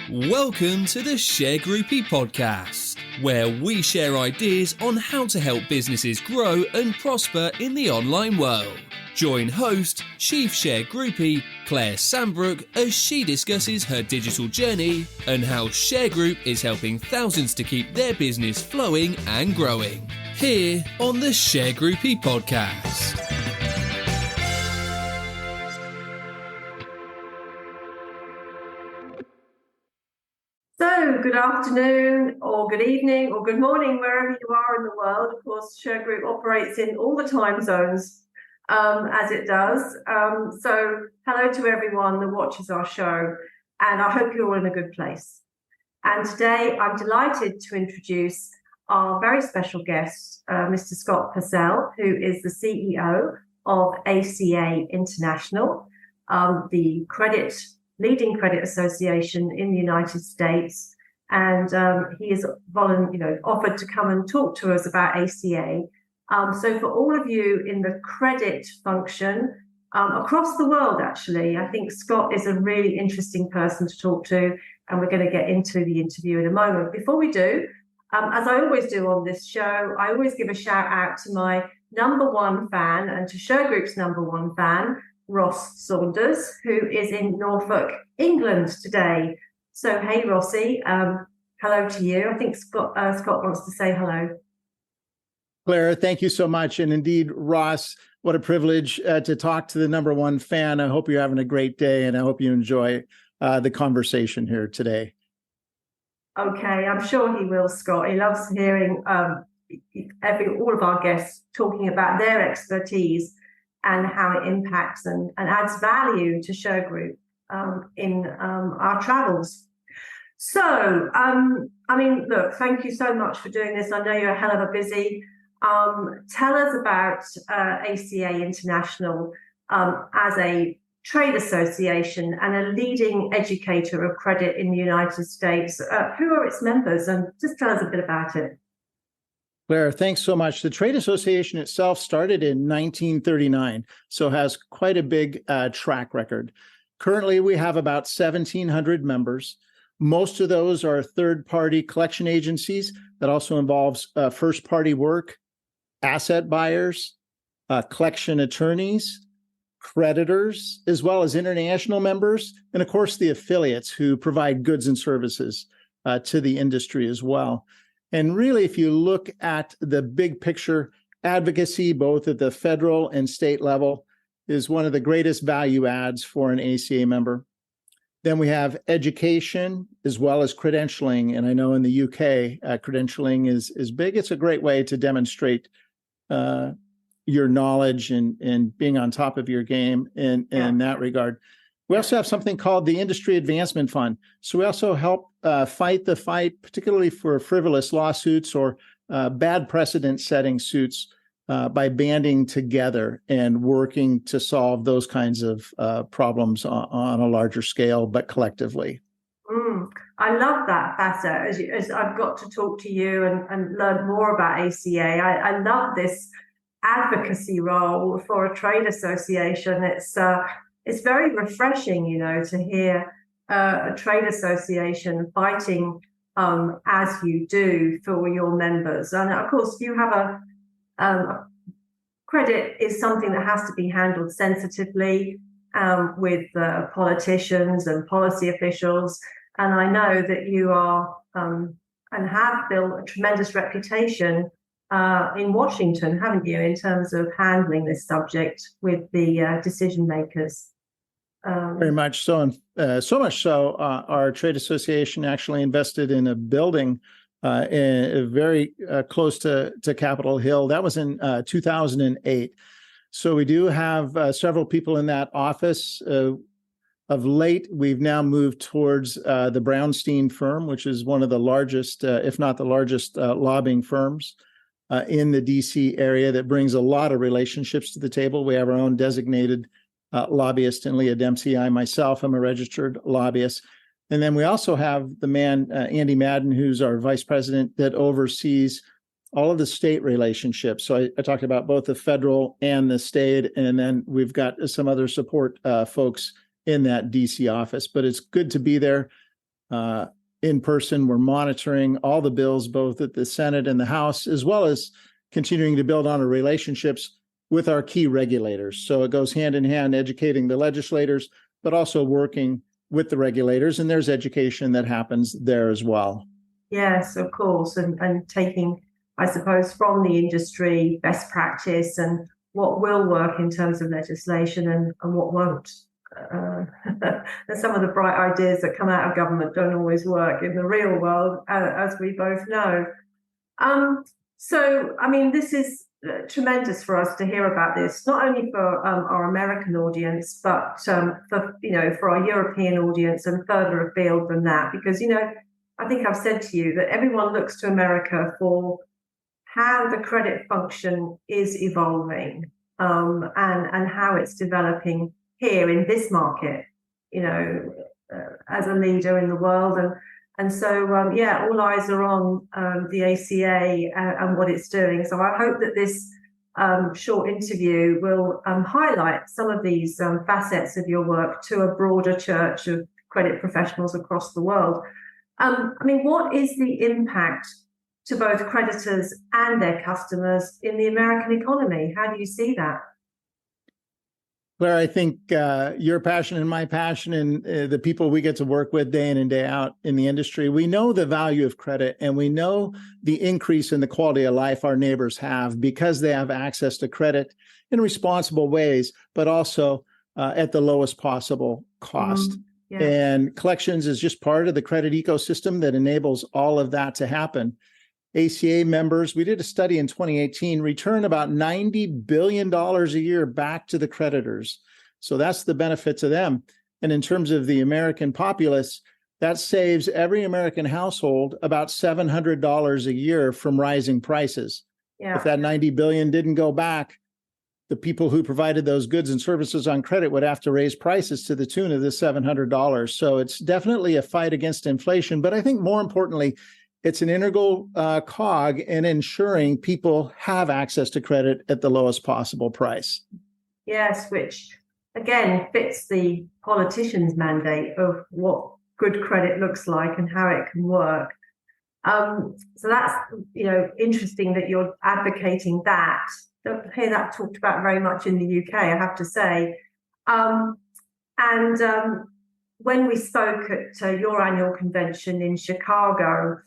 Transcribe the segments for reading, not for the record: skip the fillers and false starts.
Welcome to the Shergroup podcast, where we share ideas on how to help businesses grow and prosper in the online world. Join host, Chief Shergroupie Claire Sambrook as she discusses her digital journey and how Shergroup is helping thousands to keep their business flowing and growing. Here on the Shergroupie podcast. So, good afternoon, or good evening, or good morning, wherever you are in the world. Of course, Shergroup operates in all the time zones, as it does. So, hello to everyone that watches our show, and I hope you're all in a good place. And today, I'm delighted to introduce our very special guest, Mr. Scott Purcell, who is the CEO of ACA International, the leading credit association in the United States, and he is offered to come and talk to us about ACA. So for all of you in the credit function across the world, actually, I think Scott is a really interesting person to talk to, and we're going to get into the interview in a moment. Before we do, as I always do on this show, I always give a shout out to my number one fan and to Shergroup's number one fan, Ross Saunders, who is in Norfolk, England today. So, hey, Rossi, hello to you. I think Scott wants to say hello. Claire, thank you so much. And indeed, Ross, what a privilege to talk to the number one fan. I hope you're having a great day, and I hope you enjoy the conversation here today. Okay, I'm sure he will, Scott. He loves hearing all of our guests talking about their expertise and how it impacts and adds value to Shergroup in our travels. So, look, thank you so much for doing this. I know you're a hell of a busy. Tell us about ACA International as a trade association and a leading educator of credit in the United States. Who are its members? And just tell us a bit about it. Claire, thanks so much. The trade association itself started in 1939, so has quite a big track record. Currently, we have about 1,700 members. Most of those are third-party collection agencies. That also involves first-party work, asset buyers, collection attorneys, creditors, as well as international members, and of course, the affiliates who provide goods and services to the industry as well. And really, if you look at the big picture, advocacy, both at the federal and state level, is one of the greatest value adds for an ACA member. Then we have education as well as credentialing. And I know in the UK, credentialing is big. It's a great way to demonstrate your knowledge and being on top of your game in that regard. We also have something called the Industry Advancement Fund. So we also help fight the fight, particularly for frivolous lawsuits or bad precedent-setting suits by banding together and working to solve those kinds of problems on a larger scale, but collectively. I love that facet. As I've got to talk to you and learn more about ACA, I love this advocacy role for a trade association. It's very refreshing, to hear a trade association fighting as you do for your members. And of course, you have credit is something that has to be handled sensitively with politicians and policy officials. And I know that you are and have built a tremendous reputation in Washington, haven't you, in terms of handling this subject with the decision makers? Very much so. And so much so, our trade association actually invested in a building very close to Capitol Hill. That was in 2008. So we do have several people in that office. Of late, we've now moved towards the Brownstein firm, which is one of the largest, if not the largest, lobbying firms in the DC area that brings a lot of relationships to the table. We have our own designated lobbyist in Leah Dempsey. I myself am a registered lobbyist. And then we also have the man, Andy Madden, who's our vice president that oversees all of the state relationships. So I talked about both the federal and the state, and then we've got some other support folks in that DC office. But it's good to be there. in person. We're monitoring all the bills, both at the Senate and the House, as well as continuing to build on our relationships with our key regulators. So it goes hand in hand, educating the legislators, but also working with the regulators. And there's education that happens there as well. Yes, of course. And taking, I suppose, from the industry best practice and what will work in terms of legislation and what won't. And some of the bright ideas that come out of government don't always work in the real world, as we both know. So, I mean, this is tremendous for us to hear about this, not only for our American audience, but for our European audience and further afield than that. Because, I think I've said to you that everyone looks to America for how the credit function is evolving and how it's developing here in this market, as a leader in the world. And so, all eyes are on the ACA and what it's doing. So I hope that this short interview will highlight some of these facets of your work to a broader church of credit professionals across the world. What is the impact to both creditors and their customers in the American economy? How do you see that? Claire, I think your passion and my passion and the people we get to work with day in and day out in the industry, we know the value of credit and we know the increase in the quality of life our neighbors have because they have access to credit in responsible ways, but also at the lowest possible cost. Yeah. And collections is just part of the credit ecosystem that enables all of that to happen. ACA members, we did a study in 2018, return about $90 billion a year back to the creditors. So that's the benefit to them. And in terms of the American populace, that saves every American household about $700 a year from rising prices. Yeah. If that 90 billion didn't go back, the people who provided those goods and services on credit would have to raise prices to the tune of the $700. So it's definitely a fight against inflation. But I think more importantly, it's an integral cog in ensuring people have access to credit at the lowest possible price. Yes, which again fits the politician's mandate of what good credit looks like and how it can work. So that's interesting that you're advocating that. Don't hear that talked about very much in the UK, I have to say. When we spoke at your annual convention in Chicago,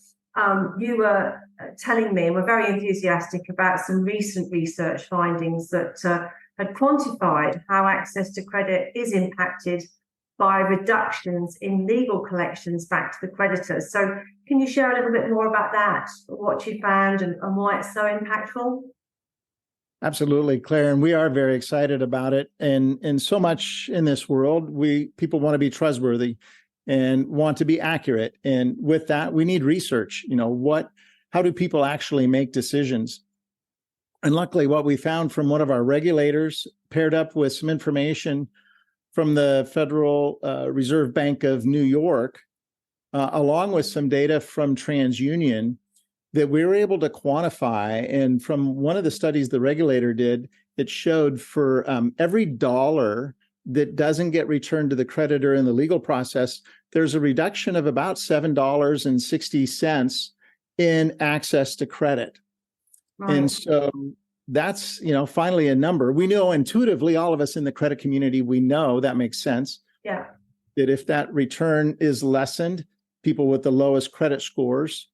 you were telling me, and were very enthusiastic about some recent research findings that had quantified how access to credit is impacted by reductions in legal collections back to the creditors. So can you share a little bit more about that, what you found and why it's so impactful? Absolutely, Claire, and we are very excited about it. And so much in this world, people want to be trustworthy and want to be accurate. And with that, we need research. How do people actually make decisions? And luckily, what we found from one of our regulators, paired up with some information from the Federal Reserve Bank of New York, along with some data from TransUnion, that we were able to quantify. And from one of the studies the regulator did, it showed for every dollar that doesn't get returned to the creditor in the legal process, there's a reduction of about $7.60 in access to credit. Right. And so that's, finally a number. We know intuitively, all of us in the credit community, we know that makes sense. Yeah. That if that return is lessened, people with the lowest credit scores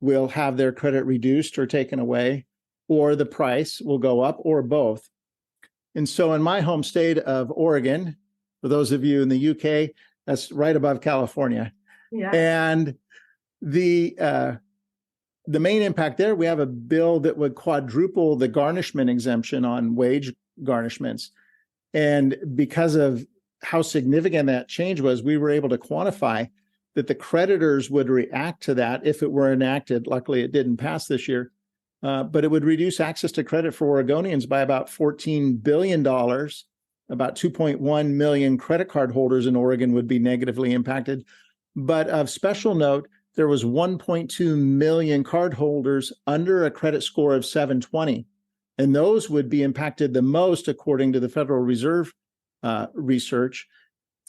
will have their credit reduced or taken away, or the price will go up, or both. And so in my home state of Oregon, for those of you in the UK, that's right above California. Yeah. And the main impact there, we have a bill that would quadruple the garnishment exemption on wage garnishments. And because of how significant that change was, we were able to quantify that the creditors would react to that if it were enacted. Luckily, it didn't pass this year. But it would reduce access to credit for Oregonians by about $14 billion. About 2.1 million credit card holders in Oregon would be negatively impacted. But of special note, there was 1.2 million card holders under a credit score of 720. And those would be impacted the most, according to the Federal Reserve research.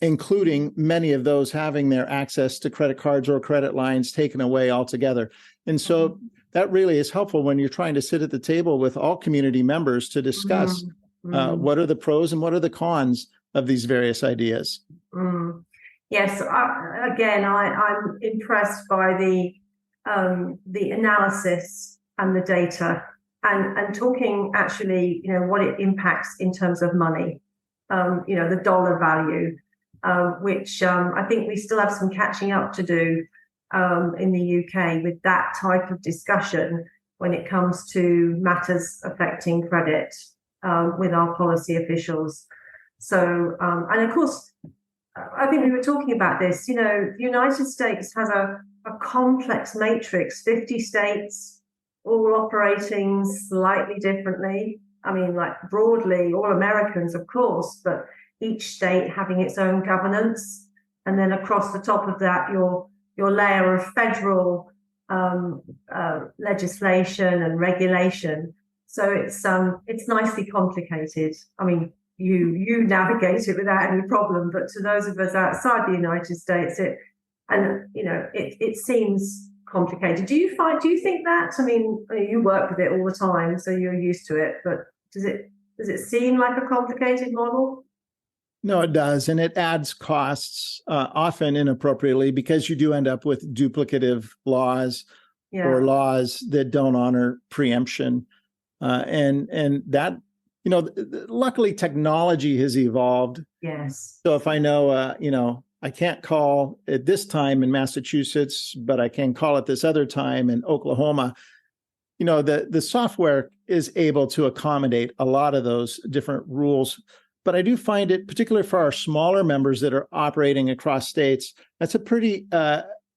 including many of those having their access to credit cards or credit lines taken away altogether. And so that really is helpful when you're trying to sit at the table with all community members to discuss what are the pros and what are the cons of these various ideas. Yes, I'm impressed by the analysis and the data, and talking actually, what it impacts in terms of money, the dollar value, which I think we still have some catching up to do in the UK with that type of discussion when it comes to matters affecting credit with our policy officials. So, and of course, I think we were talking about this, the United States has a complex matrix, 50 states, all operating slightly differently. I mean, like broadly, all Americans, of course, but each state having its own governance. And then across the top of that, your layer of federal legislation and regulation. So it's nicely complicated. I mean, you navigate it without any problem, but to those of us outside the United States, it seems complicated. Do you think that? I mean, you work with it all the time, so you're used to it, but does it seem like a complicated model? No, it does. And it adds costs, often inappropriately, because you do end up with duplicative laws or laws that don't honor preemption. And that, luckily technology has evolved. Yes. So if I know, I can't call at this time in Massachusetts, but I can call it this other time in Oklahoma, the software is able to accommodate a lot of those different rules. But I do find it, particularly for our smaller members that are operating across states, that's a pretty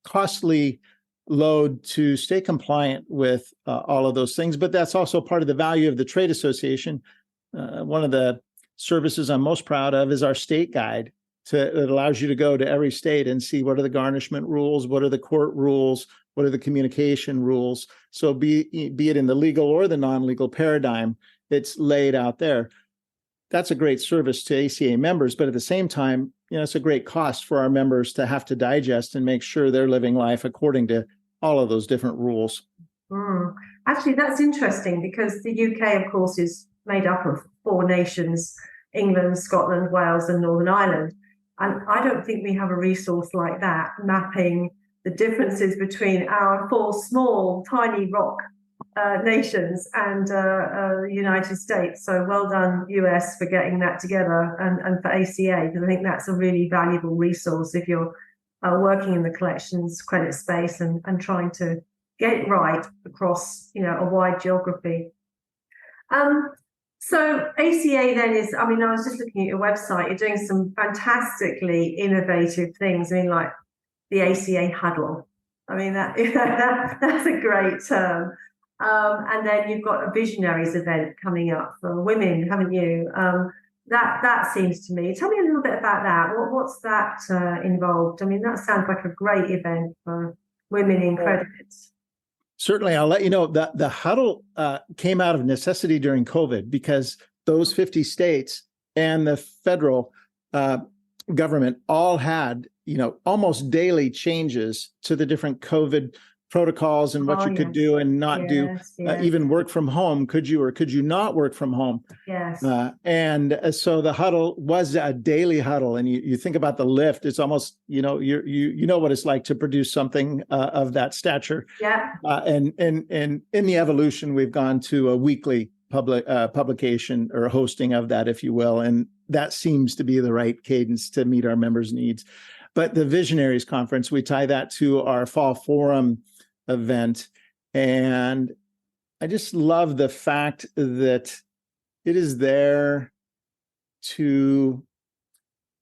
costly load to stay compliant with all of those things. But that's also part of the value of the trade association. One of the services I'm most proud of is our state guide. It allows you to go to every state and see what are the garnishment rules, what are the court rules, what are the communication rules. So be it in the legal or the non-legal paradigm, it's laid out there. That's a great service to ACA members, but at the same time, it's a great cost for our members to have to digest and make sure they're living life according to all of those different rules. Actually, that's interesting because the UK, of course, is made up of 4 nations, England, Scotland, Wales, and Northern Ireland. And I don't think we have a resource like that, mapping the differences between our 4 small, tiny rock nations and the United States. So well done, US, for getting that together, and for ACA, because I think that's a really valuable resource if you're working in the collections credit space and trying to get it right across a wide geography. So ACA then is, I was just looking at your website, you're doing some fantastically innovative things. Like the ACA huddle. That's a great term. And then you've got a Visionaries event coming up for women, haven't you? That seems to me. Tell me a little bit about that. What's that involved? That sounds like a great event for women in credit. Certainly, I'll let you know that the huddle came out of necessity during COVID because those 50 states and the federal government all had, almost daily changes to the different COVID protocols and what you could do and not do. Even work from home, could you or could you not work from home? Yes. So the huddle was a daily huddle, and you think about the lift. It's almost you know what it's like to produce something of that stature. Yeah. And in the evolution, we've gone to a weekly publication or hosting of that, if you will, and that seems to be the right cadence to meet our members' needs. But the Visionaries Conference, we tie that to our Fall Forum event. And I just love the fact that it is there to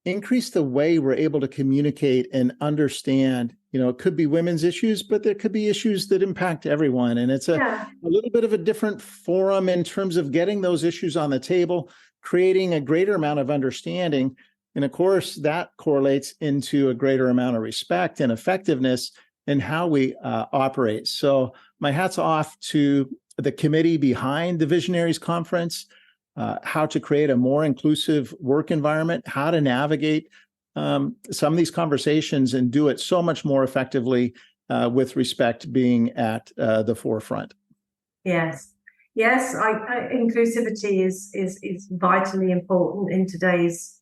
increase the way we're able to communicate and understand. It could be women's issues, but there could be issues that impact everyone. And it's a little bit of a different forum in terms of getting those issues on the table, creating a greater amount of understanding. And of course, that correlates into a greater amount of respect and effectiveness in how we operate. So my hat's off to the committee behind the Visionaries Conference, how to create a more inclusive work environment, how to navigate some of these conversations and do it so much more effectively with respect being at the forefront. Yes. Yes, inclusivity is vitally important in today's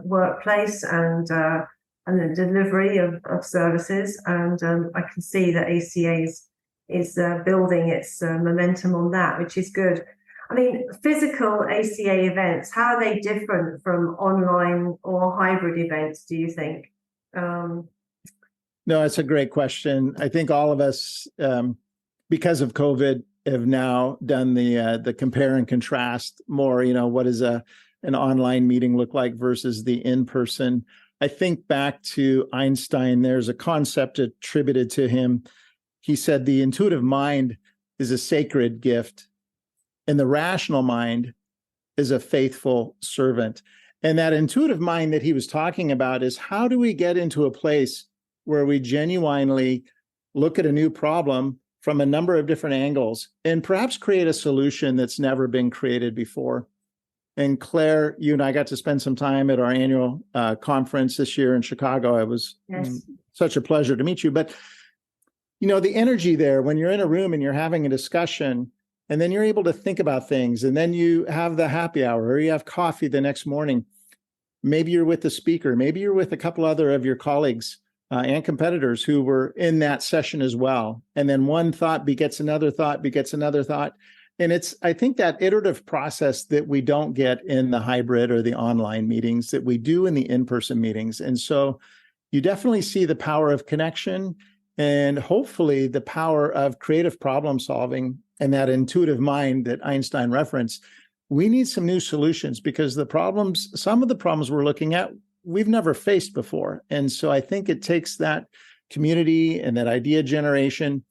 workplace and the delivery of services. And I can see that ACA is building its momentum on that, which is good. I mean, physical ACA events, how are they different from online or hybrid events, do you think? No, it's a great question. I think all of us, because of COVID, have now done the compare and contrast more. What does an online meeting look like versus the in-person? I think back to Einstein. There's a concept attributed to him. He said the intuitive mind is a sacred gift, and the rational mind is a faithful servant. And that intuitive mind that he was talking about is, how do we get into a place where we genuinely look at a new problem from a number of different angles and perhaps create a solution that's never been created before? And Claire, you and I got to spend some time at our annual conference this year in Chicago. It was such a pleasure to meet you. But, the energy there, when you're in a room and you're having a discussion, and then you're able to think about things, and then you have the happy hour or you have coffee the next morning. Maybe you're with the speaker, maybe you're with a couple other of your colleagues and competitors who were in that session as well. And then one thought begets another thought, begets another thought. And it's, I think, that iterative process that we don't get in the hybrid or the online meetings that we do in the in-person meetings. And so you definitely see the power of connection and hopefully the power of creative problem solving and that intuitive mind that Einstein referenced. We need some new solutions because some of the problems we're looking at, we've never faced before. And so I think it takes that community and that idea generation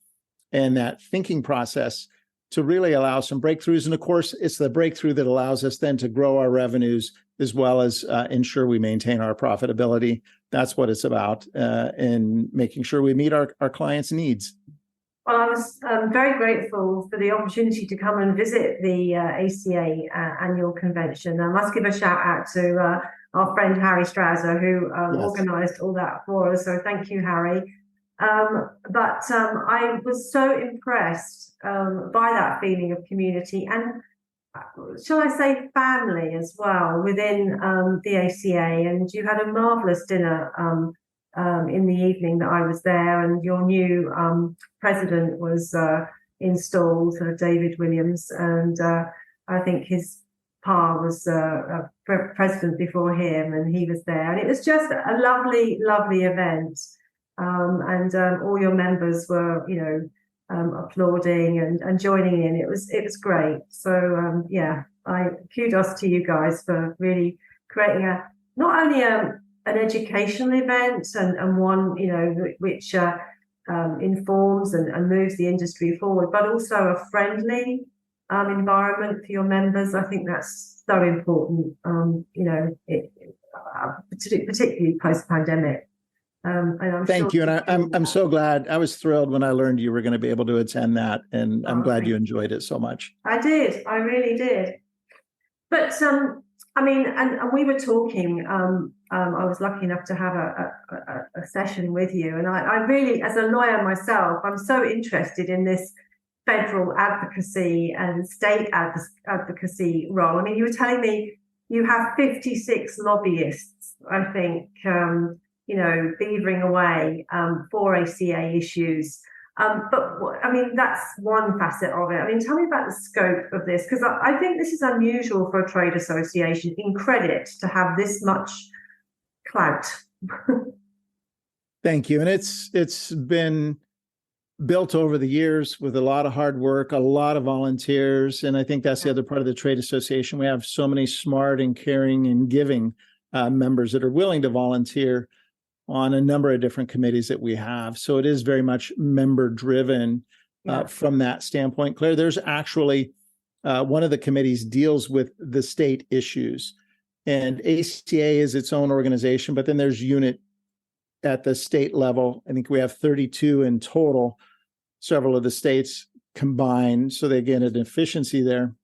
and that thinking process to really allow some breakthroughs. And of course, it's the breakthrough that allows us then to grow our revenues as well as ensure we maintain our profitability. That's what it's about, in making sure we meet our clients' needs. Well, I was very grateful for the opportunity to come and visit the ACA annual convention. I must give a shout out to our friend Harry Strauser, who organised all that for us. So thank you, Harry. But I was so impressed by that feeling of community and, shall I say, family as well within the ACA. And you had a marvellous dinner in the evening that I was there, and your new president was installed, David Williams, and I think his pa was president before him, and he was there, and it was just a lovely, lovely event. And all your members were, applauding and joining in. It was great. So kudos to you guys for really creating not only an educational event and one, which informs and moves the industry forward, but also a friendly environment for your members. I think that's so important, particularly post-pandemic. Thank you. And I'm so glad. I was thrilled when I learned you were going to be able to attend that. And I'm glad you enjoyed it so much. I did. I really did. But and we were talking, I was lucky enough to have a session with you. And I really, as a lawyer myself, I'm so interested in this federal advocacy and state advocacy role. I mean, you were telling me you have 56 lobbyists, I think, beavering away for ACA issues. That's one facet of it. I mean, tell me about the scope of this, because I think this is unusual for a trade association in credit to have this much clout. Thank you. And it's been built over the years with a lot of hard work, a lot of volunteers. And I think that's the other part of the trade association. We have so many smart and caring and giving members that are willing to volunteer on a number of different committees that we have. So it is very much member driven from that standpoint. Claire, there's actually one of the committees deals with the state issues, and ACA is its own organization, but then there's unit at the state level. I think we have 32 in total, several of the states combined, so they get an efficiency there.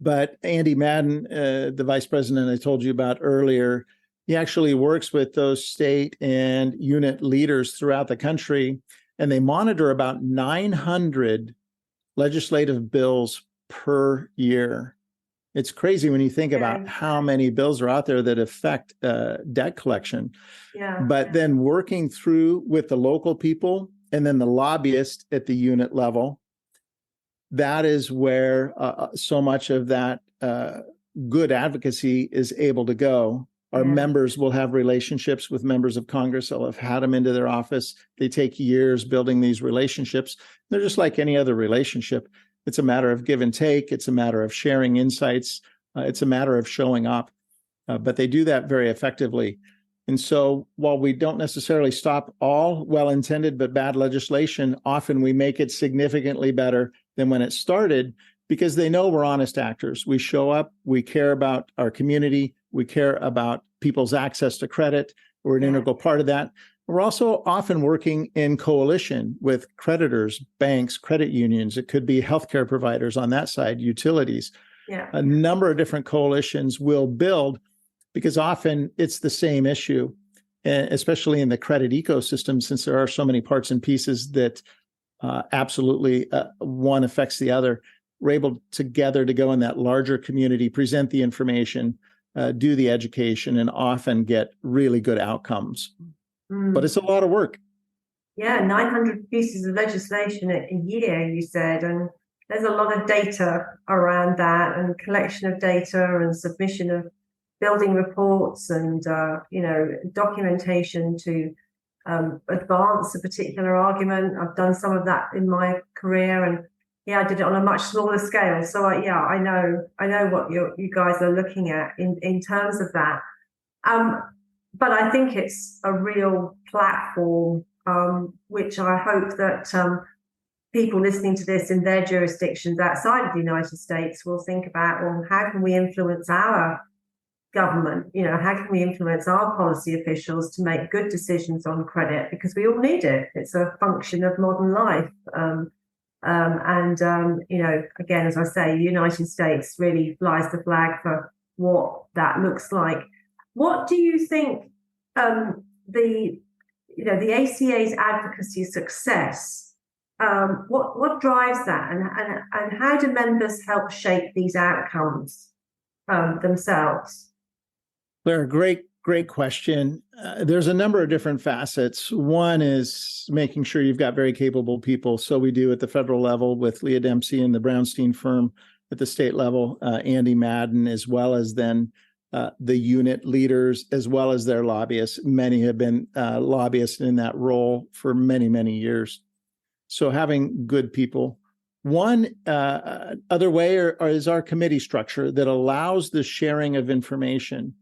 But Andy Madden, the vice president I told you about earlier, He actually works with those state and unit leaders throughout the country, and they monitor about 900 legislative bills per year. It's crazy when you think about how many bills are out there that affect debt collection. But then working through with the local people and then the lobbyist at the unit level, that is where so much of that good advocacy is able to go. Our members will have relationships with members of Congress. They'll have had them into their office. They take years building these relationships. They're just like any other relationship. It's a matter of give and take. It's a matter of sharing insights. It's a matter of showing up. But they do that very effectively. And so while we don't necessarily stop all well-intended but bad legislation, often we make it significantly better than when it started because they know we're honest actors. We show up. We care about our community. We care about people's access to credit. We're an integral part of that. We're also often working in coalition with creditors, banks, credit unions. It could be healthcare providers on that side, utilities. A number of different coalitions will build because often it's the same issue, especially in the credit ecosystem, since there are so many parts and pieces that absolutely one affects the other. We're able together to go in that larger community, present the information, do the education, and often get really good outcomes. But it's a lot of work. 900 pieces of legislation a year, you said, and there's a lot of data around that, and collection of data and submission of building reports and documentation to advance a particular argument. I've done some of that in my career, and I did it on a much smaller scale. So I know what you guys are looking at in terms of that. But I think it's a real platform, which I hope that people listening to this in their jurisdictions outside of the United States will think about, well, how can we influence our government? How can we influence our policy officials to make good decisions on credit? Because we all need it. It's a function of modern life. Again, as I say, the United States really flies the flag for what that looks like. What do you think the ACA's advocacy success? What drives that, and how do members help shape these outcomes themselves? Claire, great question. There's a number of different facets. One is making sure you've got very capable people. So we do at the federal level with Leah Dempsey and the Brownstein firm. At the state level, Andy Madden, as well as then the unit leaders, as well as their lobbyists. Many have been lobbyists in that role for many, many years. So having good people. One other way is our committee structure that allows the sharing of information.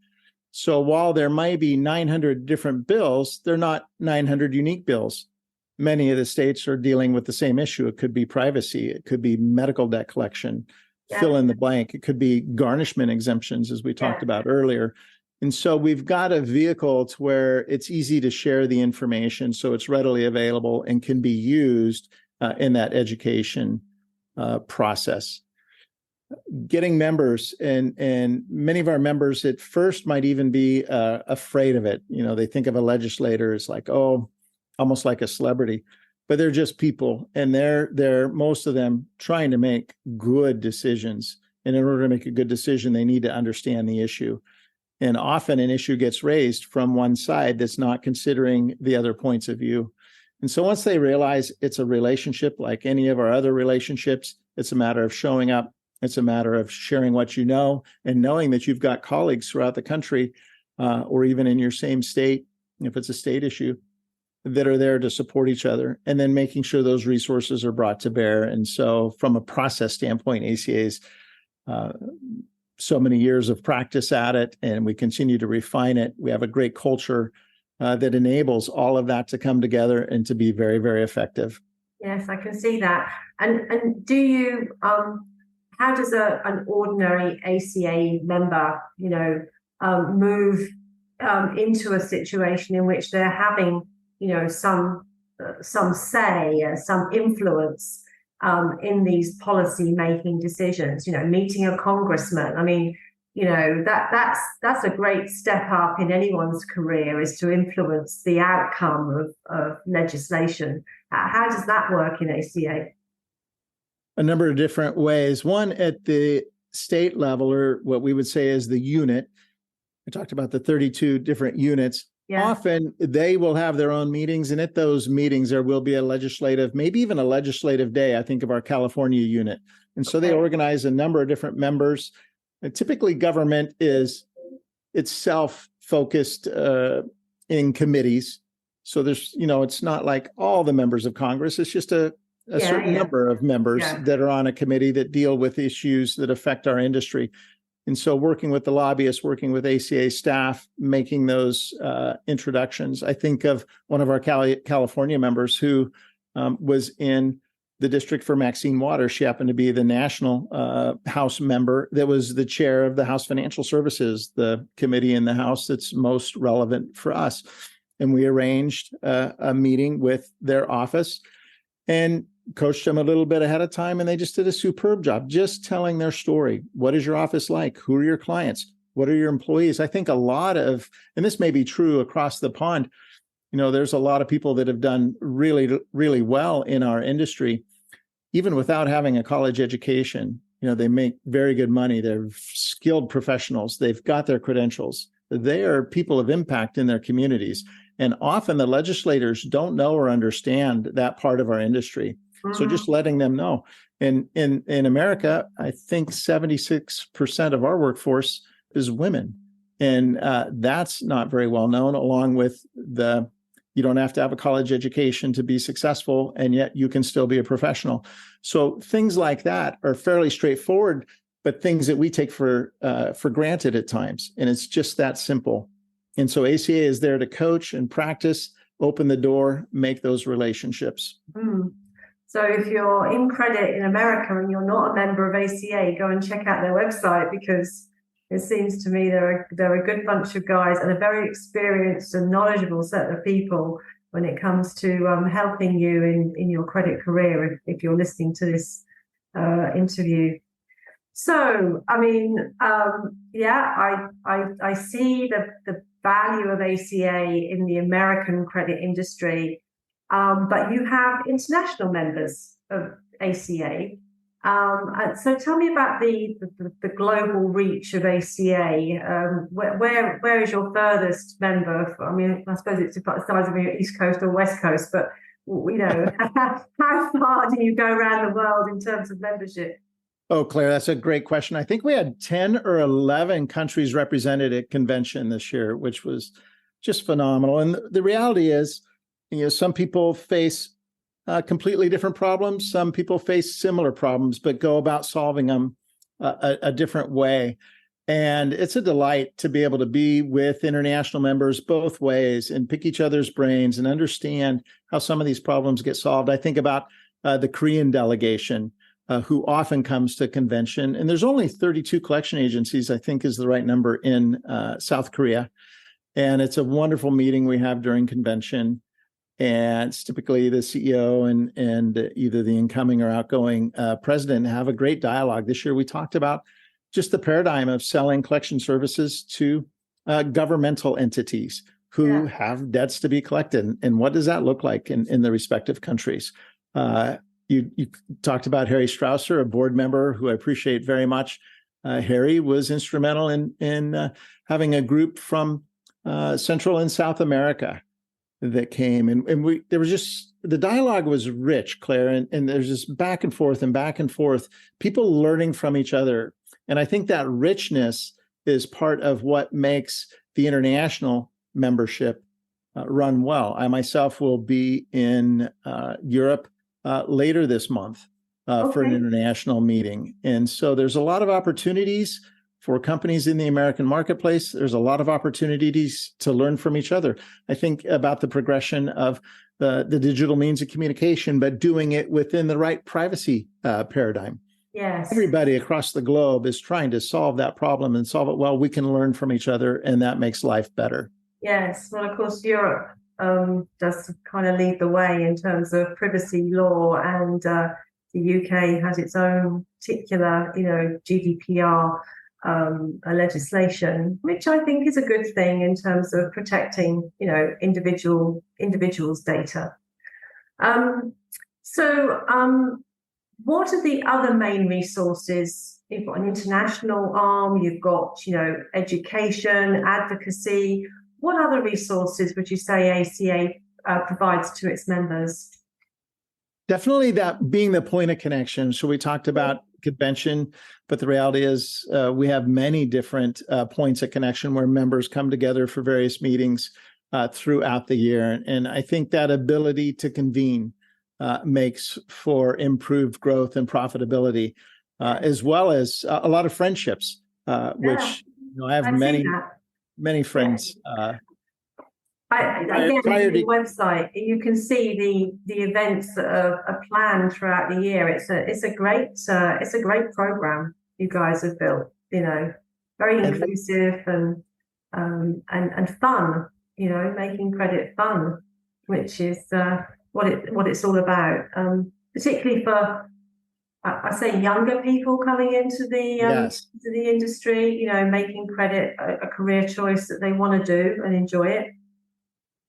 So while there might be 900 different bills, they're not 900 unique bills. Many of the states are dealing with the same issue. It could be privacy. It could be medical debt collection. Fill in the blank. It could be garnishment exemptions, as we talked about earlier. And so we've got a vehicle to where it's easy to share the information, so it's readily available and can be used in that education process. Getting members, and many of our members at first might even be afraid of it. They think of a legislator as like, oh, almost like a celebrity. But they're just people, and they're most of them trying to make good decisions. And in order to make a good decision, they need to understand the issue. And often an issue gets raised from one side that's not considering the other points of view. And so once they realize it's a relationship like any of our other relationships, it's a matter of showing up. It's a matter of sharing what you know and knowing that you've got colleagues throughout the country or even in your same state, if it's a state issue, that are there to support each other, and then making sure those resources are brought to bear. And so from a process standpoint, ACA's so many years of practice at it, and we continue to refine it. We have a great culture that enables all of that to come together and to be very, very effective. Yes, I can see that. And do you, how does an ordinary ACA member, move into a situation in which they're having some say, some influence in these policy making decisions, meeting a congressman? I mean, that's a great step up in anyone's career, is to influence the outcome of legislation. How does that work in ACA? A number of different ways. One, at the state level, or what we would say is the unit. I talked about the 32 different units. Yeah. Often they will have their own meetings, and at those meetings there will be a legislative, maybe even a legislative day. I think of our California unit. And so they organize a number of different members. And typically government is itself focused in committees. So there's, it's not like all the members of Congress. It's just a certain number of members that are on a committee that deal with issues that affect our industry. And so working with the lobbyists, working with ACA staff, making those introductions. I think of one of our California members who was in the district for Maxine Waters. She happened to be the national House member that was the chair of the House Financial Services, the committee in the House that's most relevant for us. And we arranged a meeting with their office and coached them a little bit ahead of time, and they just did a superb job just telling their story. What is your office like? Who are your clients? What are your employees? I think a lot of, and this may be true across the pond, there's a lot of people that have done really, really well in our industry, even without having a college education. They make very good money. They're skilled professionals. They've got their credentials. They are people of impact in their communities. And often the legislators don't know or understand that part of our industry. So just letting them know. In America, I think 76% of our workforce is women. And that's not very well known, along with you don't have to have a college education to be successful, and yet you can still be a professional. So things like that are fairly straightforward, but things that we take for granted at times. And it's just that simple. And so ACA is there to coach and practice, open the door, make those relationships. So if you're in credit in America and you're not a member of ACA, go and check out their website, because it seems to me they're a good bunch of guys and a very experienced and knowledgeable set of people when it comes to helping you in your credit career, if you're listening to this interview. So, I mean, I see the value of ACA in the American credit industry. But you have international members of ACA. So tell me about the global reach of ACA. Where is your furthest member? I mean, I suppose it's about the size of your East Coast or West Coast, but how far do you go around the world in terms of membership? Oh, Claire, that's a great question. I think we had 10 or 11 countries represented at convention this year, which was just phenomenal. And the reality is, some people face completely different problems. Some people face similar problems, but go about solving them a different way. And it's a delight to be able to be with international members both ways and pick each other's brains and understand how some of these problems get solved. I think about the Korean delegation, who often comes to convention. And there's only 32 collection agencies, I think is the right number, in South Korea. And it's a wonderful meeting we have during convention. And it's typically the CEO and either the incoming or outgoing president have a great dialogue. This year, we talked about just the paradigm of selling collection services to governmental entities who have debts to be collected. And what does that look like in the respective countries? You talked about Harry Strausser, a board member who I appreciate very much. Harry was instrumental in having a group from Central and South America that came, and there was just, the dialogue was rich, Claire, and there's just back and forth, people learning from each other. And I think that richness is part of what makes the international membership run well. I myself will be in Europe later this month for an international meeting. And so there's a lot of opportunities for companies in the American marketplace. There's a lot of opportunities to learn from each other. I think about the progression of the digital means of communication, but doing it within the right privacy paradigm. Yes. Everybody across the globe is trying to solve that problem and solve it well. We can learn from each other, and that makes life better. Yes. Well, of course, Europe does kind of lead the way in terms of privacy law, and the UK has its own particular, GDPR a legislation, which I think is a good thing in terms of protecting, individuals' data. What are the other main resources? You've got an international arm, you've got, education, advocacy. What other resources would you say ACA provides to its members? Definitely that being the point of connection. So we talked about convention, but the reality is we have many different points of connection where members come together for various meetings throughout the year. And I think that ability to convene makes for improved growth and profitability, as well as a lot of friendships, which I have many friends. Again, on the website, you can see the events that are planned throughout the year. It's a great program you guys have built. Very inclusive and fun. Making credit fun, which is what it's all about. Particularly for I say younger people coming into the industry. Making credit a career choice that they want to do and enjoy it.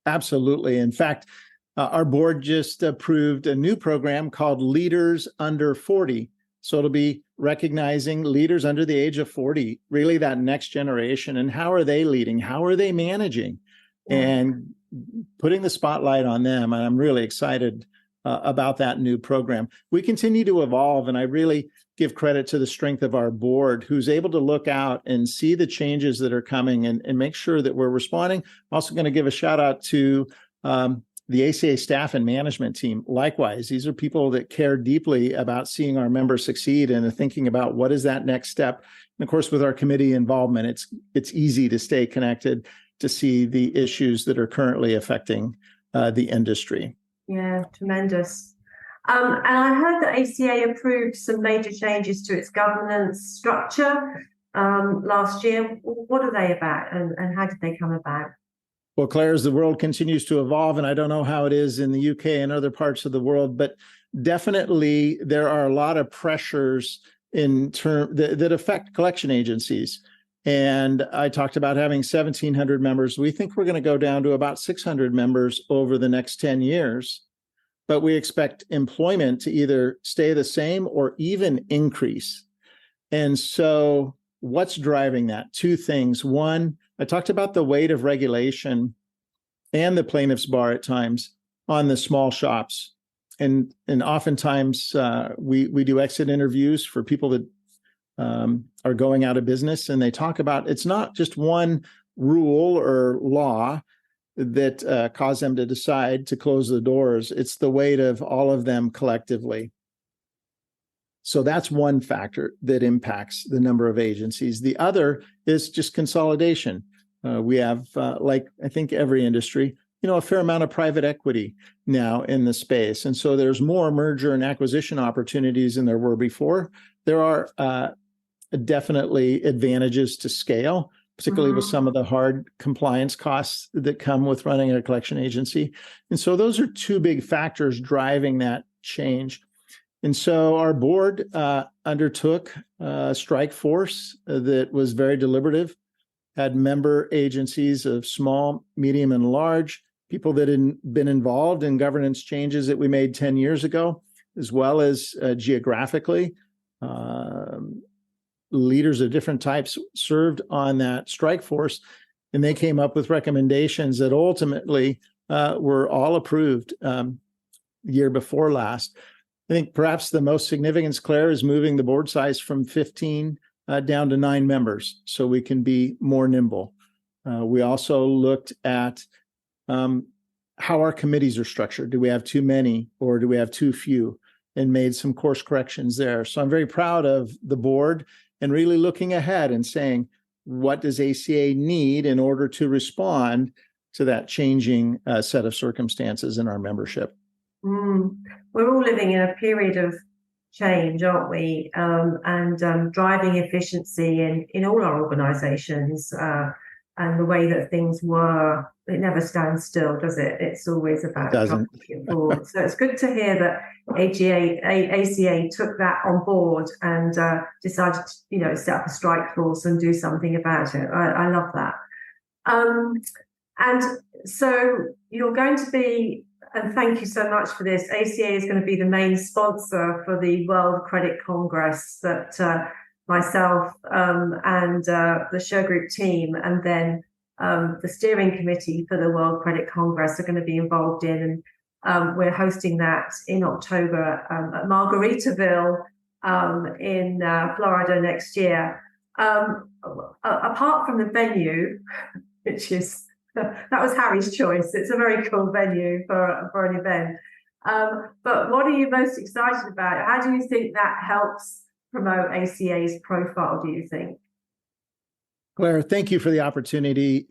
Absolutely. In fact, our board just approved a new program called Leaders Under 40. So it'll be recognizing leaders under the age of 40, really that next generation. And how are they leading? How are they managing? And putting the spotlight on them. And I'm really excited about that new program. We continue to evolve, and I really give credit to the strength of our board, who's able to look out and see the changes that are coming and make sure that we're responding. I'm also going to give a shout out to the ACA staff and management team. Likewise, these are people that care deeply about seeing our members succeed and are thinking about what is that next step. And of course, with our committee involvement, it's easy to stay connected to see the issues that are currently affecting the industry. Yeah, tremendous. And I heard that ACA approved some major changes to its governance structure last year. What are they about, and how did they come about? Well, Claire, as the world continues to evolve, and I don't know how it is in the UK and other parts of the world, but definitely there are a lot of pressures that affect collection agencies. And I talked about having 1,700 members. We think we're going to go down to about 600 members over the next 10 years. But we expect employment to either stay the same or even increase. And so what's driving that? Two things. One, I talked about the weight of regulation and the plaintiff's bar at times on the small shops. And oftentimes we do exit interviews for people that are going out of business. And they talk about it's not just one rule or law that cause them to decide to close the doors. It's the weight of all of them collectively. So that's one factor that impacts the number of agencies. The other is just consolidation. We have, like I think every industry, a fair amount of private equity now in the space. And so there's more merger and acquisition opportunities than there were before. There are definitely advantages to scale, particularly with some of the hard compliance costs that come with running a collection agency. And so those are two big factors driving that change. And so our board undertook a strike force that was very deliberative, had member agencies of small, medium, and large, people that had been involved in governance changes that we made 10 years ago, as well as geographically. Leaders of different types served on that strike force, and they came up with recommendations that ultimately were all approved the year before last. I think perhaps the most significance, Claire, is moving the board size from 15 down to 9 members so we can be more nimble. We also looked at how our committees are structured. Do we have too many or do we have too few? And made some course corrections there. So I'm very proud of the board and really looking ahead and saying, what does ACA need in order to respond to that changing set of circumstances in our membership? We're all living in a period of change, aren't we? And driving efficiency in all our organizations and the way that things were. It never stands still, does it? It's always about doesn't. pushing it forward. So it's good to hear that ACA took that on board and decided to, set up a strike force and do something about it. I love that. And so you're going to be, and thank you so much for this, ACA is going to be the main sponsor for the World Credit Congress that myself and the Shergroup team, and then the steering committee for the World Credit Congress are going to be involved in. And we're hosting that in October at Margaritaville in Florida next year. Apart from the venue, which is, that was Harry's choice. It's a very cool venue for an event. But what are you most excited about? How do you think that helps promote ACA's profile, do you think? Claire, thank you for the opportunity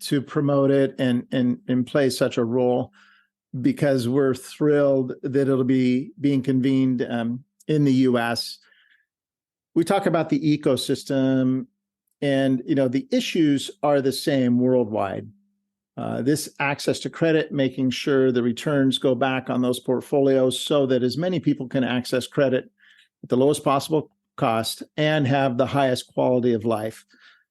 to promote it and play such a role, because we're thrilled that it'll be being convened in the U.S. We talk about the ecosystem, and the issues are the same worldwide. This access to credit, making sure the returns go back on those portfolios so that as many people can access credit at the lowest possible cost and have the highest quality of life.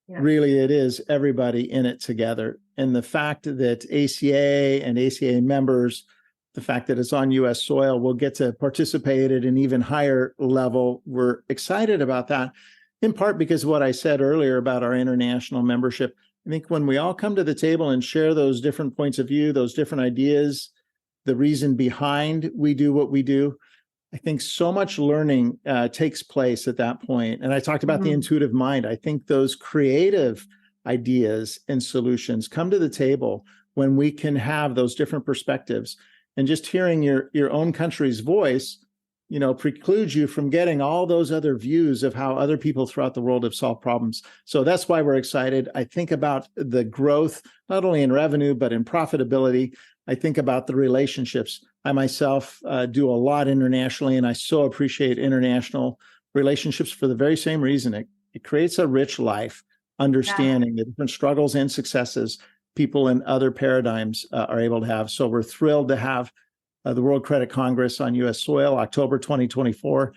Yeah. Really, it is everybody in it together. And the fact that ACA and ACA members, the fact that it's on U.S. soil, will get to participate at an even higher level. We're excited about that, in part because of what I said earlier about our international membership. I think when we all come to the table and share those different points of view, those different ideas, the reason behind we do what we do, I think so much learning takes place at that point. And I talked about the intuitive mind. I think those creative ideas and solutions come to the table when we can have those different perspectives. And just hearing your own country's voice, precludes you from getting all those other views of how other people throughout the world have solved problems. So that's why we're excited. I think about the growth, not only in revenue, but in profitability. I think about the relationships. I myself do a lot internationally, and I so appreciate international relationships for the very same reason. It creates a rich life, understanding the different struggles and successes people in other paradigms are able to have. So we're thrilled to have the World Credit Congress on U.S. soil, October 2024.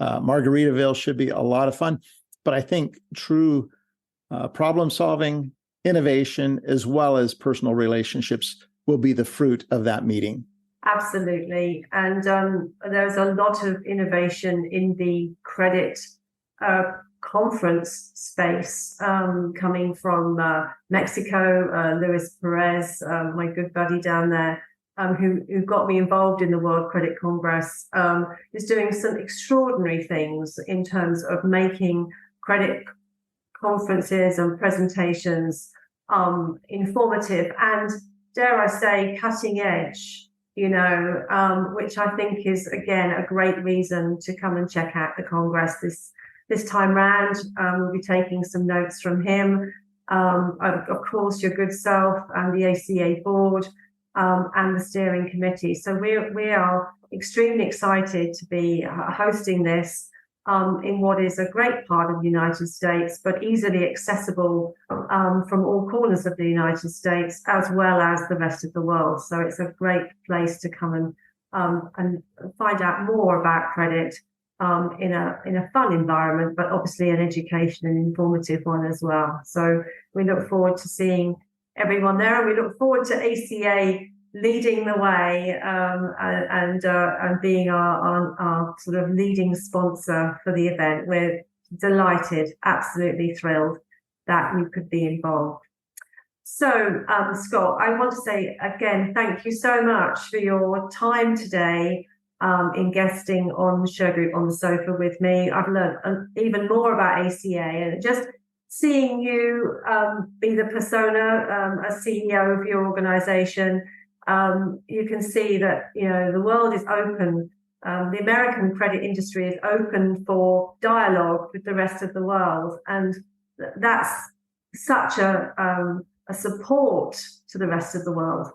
Margaritaville should be a lot of fun. But I think true problem solving, innovation, as well as personal relationships will be the fruit of that meeting. Absolutely. And there's a lot of innovation in the credit conference space coming from Mexico. Luis Perez, my good buddy down there, who got me involved in the World Credit Congress, is doing some extraordinary things in terms of making credit conferences and presentations informative and, dare I say, cutting edge, which I think is, again, a great reason to come and check out the Congress this time round. We'll be taking some notes from him, of course, your good self and the ACA board, and the steering committee. So we are extremely excited to be hosting this in what is a great part of the United States, but easily accessible from all corners of the United States, as well as the rest of the world. So it's a great place to come and find out more about credit in a fun environment, but obviously an education and informative one as well. So we look forward to seeing everyone there, and we look forward to ACA leading the way and being our sort of leading sponsor for the event. We're delighted, absolutely thrilled that you could be involved. So, Scott, I want to say again, thank you so much for your time today in guesting on Shergroup on the Sofa with me. I've learned even more about ACA, and just seeing you be the persona, a CEO of your organization, you can see that the world is open. The American credit industry is open for dialogue with the rest of the world, and that's such a support to the rest of the world.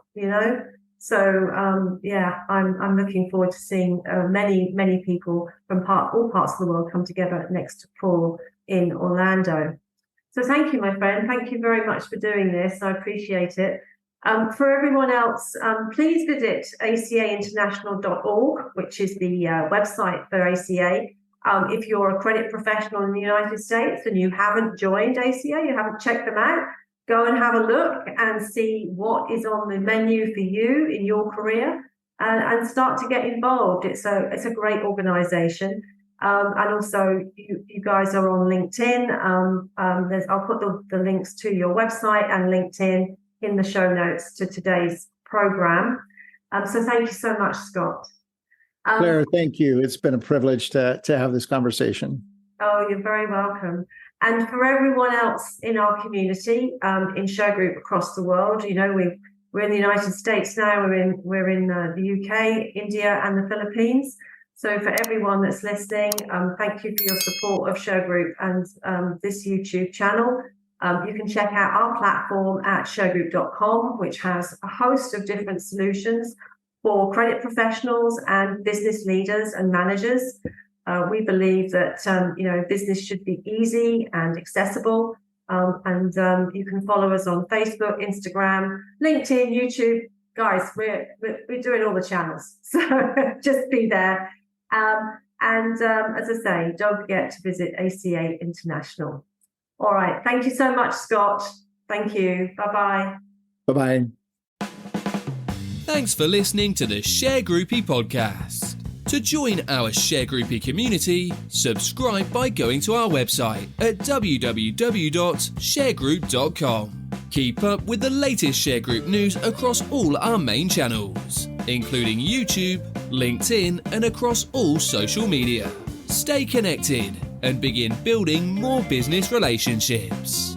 So I'm looking forward to seeing many people from all parts of the world come together next fall in Orlando. So thank you, my friend. Thank you very much for doing this. I appreciate it. For everyone else, please visit acainternational.org, which is the website for ACA. If you're a credit professional in the United States and you haven't joined ACA, you haven't checked them out, go and have a look and see what is on the menu for you in your career, and start to get involved. It's a great organization. And also, you guys are on LinkedIn. I'll put the links to your website and LinkedIn in the show notes to today's program. So thank you so much, Scott. Claire, thank you. It's been a privilege to have this conversation. Oh, you're very welcome. And for everyone else in our community, in Shergroup across the world, we're in the United States now. We're in the UK, India, and the Philippines. So for everyone that's listening, thank you for your support of Shergroup and this YouTube channel. You can check out our platform at shergroup.com, which has a host of different solutions for credit professionals and business leaders and managers. We believe that business should be easy and accessible. And you can follow us on Facebook, Instagram, LinkedIn, YouTube. Guys, we're doing all the channels, so just be there. As I say, don't forget to visit ACA International. All right. Thank you so much, Scott. Thank you. Bye-bye. Bye-bye. Thanks for listening to the Shergroupie podcast. To join our Shergroupie community, subscribe by going to our website at www.shergroup.com. Keep up with the latest Shergroup news across all our main channels, including YouTube, LinkedIn, and across all social media. Stay connected and begin building more business relationships.